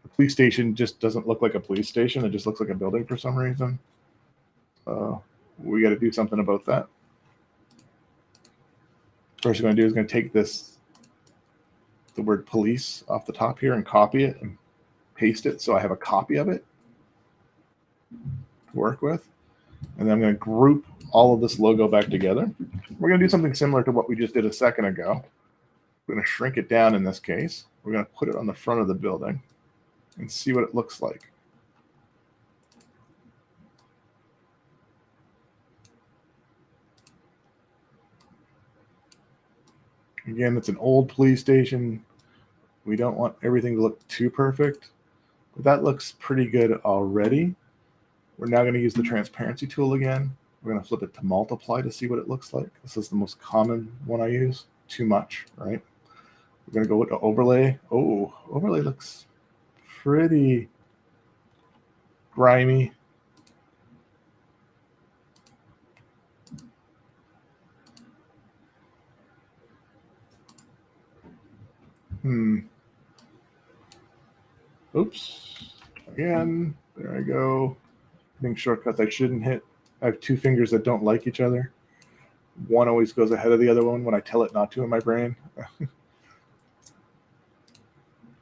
the police station just doesn't look like a police station. It just looks like a building for some reason. We got to do something about that. First, we're going to do is going to take the word police off the top here and copy it and paste it so I have a copy of it to work with. And then I'm going to group all of this logo back together. We're going to do something similar to what we just did a second ago. We're going to shrink it down in this case. We're going to put it on the front of the building and see what it looks like. Again, it's an old police station. We don't want everything to look too perfect, but that looks pretty good already. We're now going to use the transparency tool again. We're going to flip it to multiply to see what it looks like. This is the most common one I use. Too much, right? We're going to go to overlay. Oh, overlay looks pretty grimy. Oops. Again, there I go. Hitting shortcuts I shouldn't hit. I have two fingers that don't like each other. One always goes ahead of the other one when I tell it not to in my brain.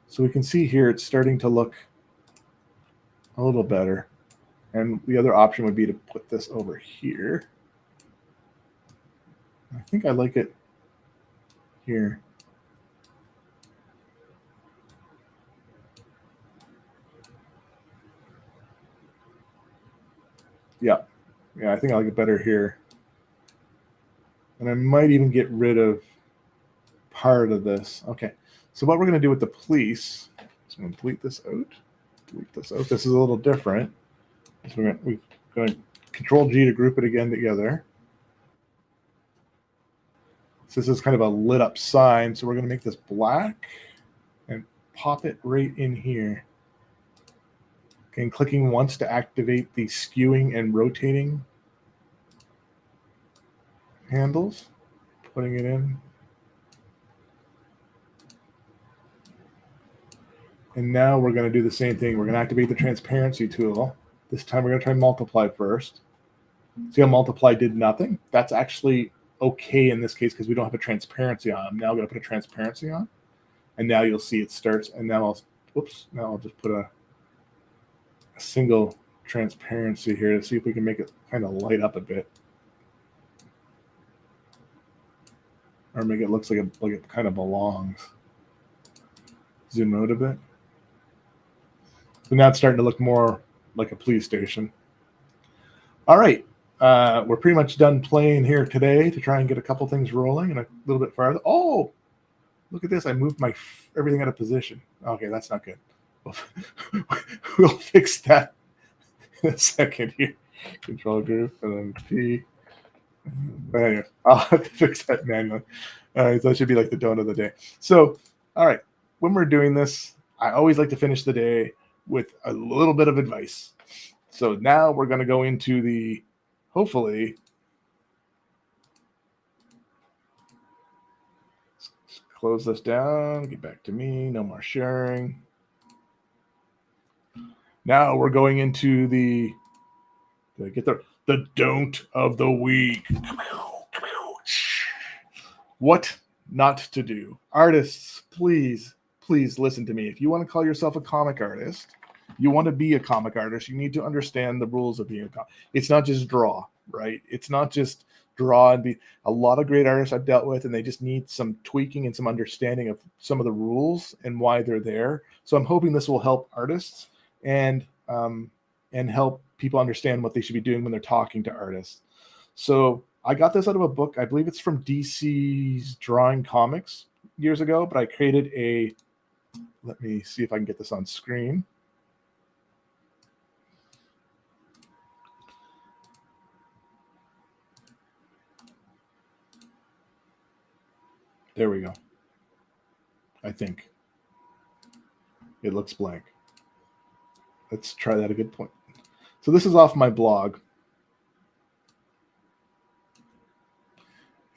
So we can see here it's starting to look a little better. And the other option would be to put this over here. I think I like it here. Yeah, I think I like it better here. And I might even get rid of part of this. Okay, so what we're going to do with the police, so I'm going to delete this out. This is a little different. So we're going to Control G to group it again together. So this is kind of a lit up sign. So we're going to make this black and pop it right in here. Okay, and clicking once to activate the skewing and rotating handles, putting it in. And now we're going to do the same thing. We're going to activate the transparency tool. This time we're going to try multiply first. See how multiply did nothing? That's actually okay in this case because we don't have a transparency on. I'm now going to put a transparency on. And now you'll see it starts. And now I'll just put a single transparency here to see if we can make it kind of light up a bit. Or make it looks like it kind of belongs. Zoom out a bit. So now it's starting to look more like a police station. All right. We're pretty much done playing here today to try and get a couple things rolling and a little bit farther. Oh, look at this. I moved everything out of position. Okay, that's not good. We'll fix that in a second here. Control group and then P. But anyway, I'll have to fix that manually. So that should be like the donut of the day. So, all right, when we're doing this, I always like to finish the day with a little bit of advice. So now we're going to go into the, hopefully, let's close this down, get back to me, no more sharing. Now we're going into the don't of the week. What not to do. Artists, please listen to me. If you want to call yourself a comic artist, you want to be a comic artist, you need to understand the rules of being a comic. It's not just draw, right? It's not just draw and be. A lot of great artists I've dealt with, and they just need some tweaking and some understanding of some of the rules and why they're there. So I'm hoping this will help artists and help people understand what they should be doing when they're talking to artists. So I got this out of a book. I believe it's from DC's Drawing Comics years ago, but I created let me see if I can get this on screen. There we go. I think it looks blank. Let's try that a good point. So this is off my blog.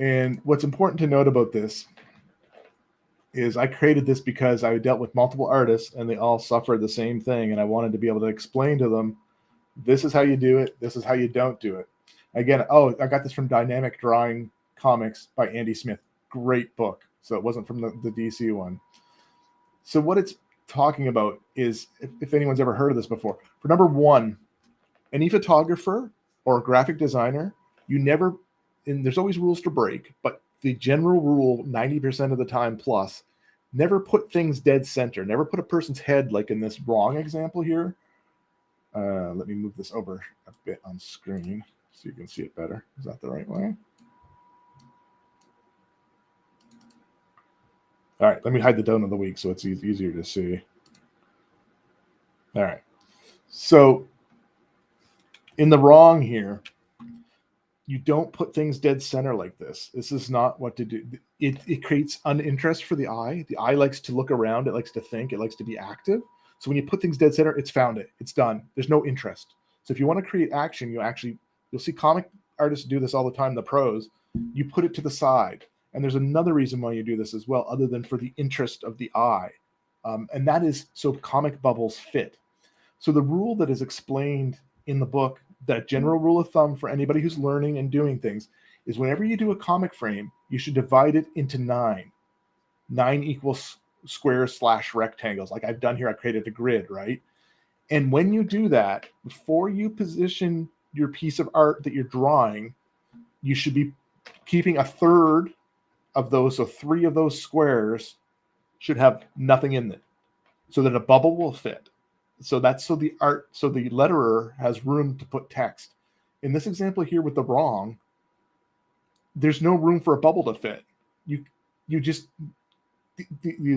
And what's important to note about this is I created this because I dealt with multiple artists and they all suffered the same thing. And I wanted to be able to explain to them, this is how you do it. This is how you don't do it. Again, I got this from Dynamic Drawing Comics by Andy Smith. great book. So it wasn't from the DC one. So what it's talking about is, if anyone's ever heard of this before, for number one, any photographer or graphic designer, you never, and there's always rules to break, but the general rule 90% of the time plus, never put things dead center. Never put a person's head, like in this wrong example here. Let me move this over a bit on screen so you can see it better. Is that the right way? All right, let me hide the donut of the week so it's easier to see. All right, so in the wrong here, you don't put things dead center like this. This is not what to do. It creates uninterest for the eye. The eye likes to look around. It likes to think. It likes to be active. So when you put things dead center, it's found it. It's done. There's no interest. So if you want to create action, you'll see comic artists do this all the time, the pros. You put it to the side. And there's another reason why you do this as well, other than for the interest of the eye. And that is so comic bubbles fit. So the rule that is explained in the book, that general rule of thumb for anybody who's learning and doing things, is whenever you do a comic frame, you should divide it into 9. 9 equals squares / rectangles. Like I've done here, I created a grid, right? And when you do that, before you position your piece of art that you're drawing, you should be keeping a third of those. So 3 of those squares should have nothing in it, so that a bubble will fit. So that's so the letterer has room to put text. In this example here with the wrong, there's no room for a bubble to fit. The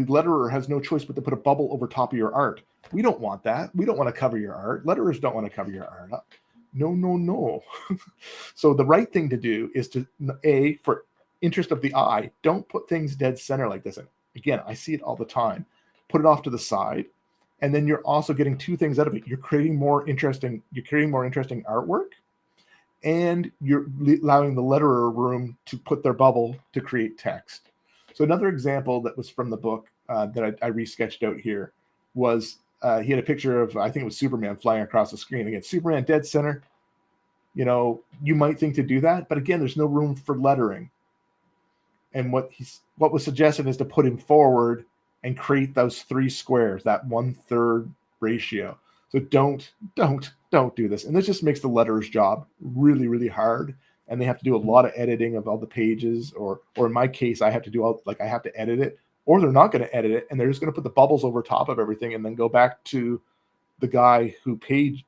letterer has no choice but to put a bubble over top of your art. We don't want that. We don't want to cover your art. Letterers don't want to cover your art up. No. So the right thing to do is to, for interest of the eye, don't put things dead center like this. And again, I see it all the time. Put it off to the side. And then you're also getting 2 things out of it. You're creating more interesting artwork, and you're allowing the letterer room to put their bubble to create text. So another example that was from the book that I resketched out here was he had a picture of, I think it was Superman flying across the screen. Again, Superman dead center. You know, you might think to do that, but again, there's no room for lettering. And what was suggested is to put him forward and create those 3 squares, that 1/3 ratio. So don't do this. And this just makes the letterer's job really, really hard. And they have to do a lot of editing of all the pages, or in my case, I have to edit it, or they're not going to edit it, and they're just going to put the bubbles over top of everything, and then go back to the guy who paid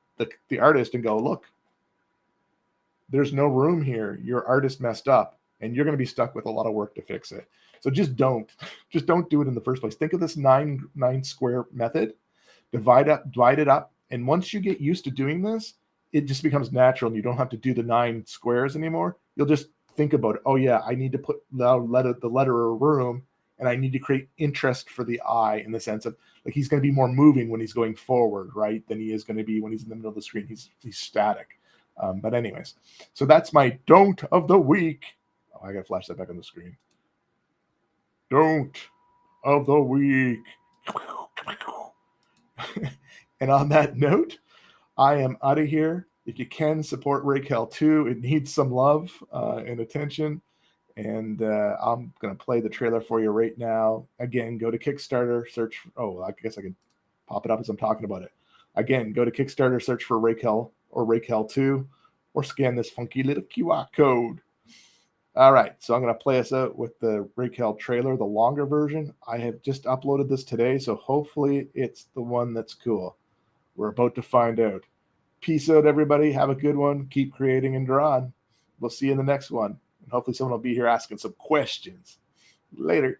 the artist and go, look, there's no room here. Your artist messed up, and you're going to be stuck with a lot of work to fix it. So just don't do it in the first place. Think of this 9 square method, divide it up. And once you get used to doing this, it just becomes natural, and you don't have to do the 9 squares anymore. You'll just think about it. Oh yeah, I need to put the letterer room, and I need to create interest for the eye, in the sense of, like, he's going to be more moving when he's going forward, right, than he is going to be when he's in the middle of the screen. He's static. But anyways, so that's my don't of the week. Oh, I got to flash that back on the screen. Don't of the week. And on that note, I am out of here. If you can, support Raquel too. It needs some love and attention. And I'm going to play the trailer for you right now. Again, go to Kickstarter, search. Oh, I guess I can pop it up as I'm talking about it. Again, go to Kickstarter, search for Raquel or Raquel 2, or scan this funky little QR code. All right, so I'm going to play us out with the Raquel trailer, the longer version. I have just uploaded this today, so hopefully it's the one that's cool. We're about to find out. Peace out, everybody. Have a good one. Keep creating and drawing. We'll see you in the next one. And hopefully someone will be here asking some questions. Later.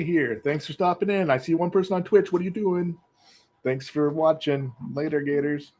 Hi here. Thanks for stopping in. I see one person on Twitch. What are you doing? Thanks for watching. Later, Gators.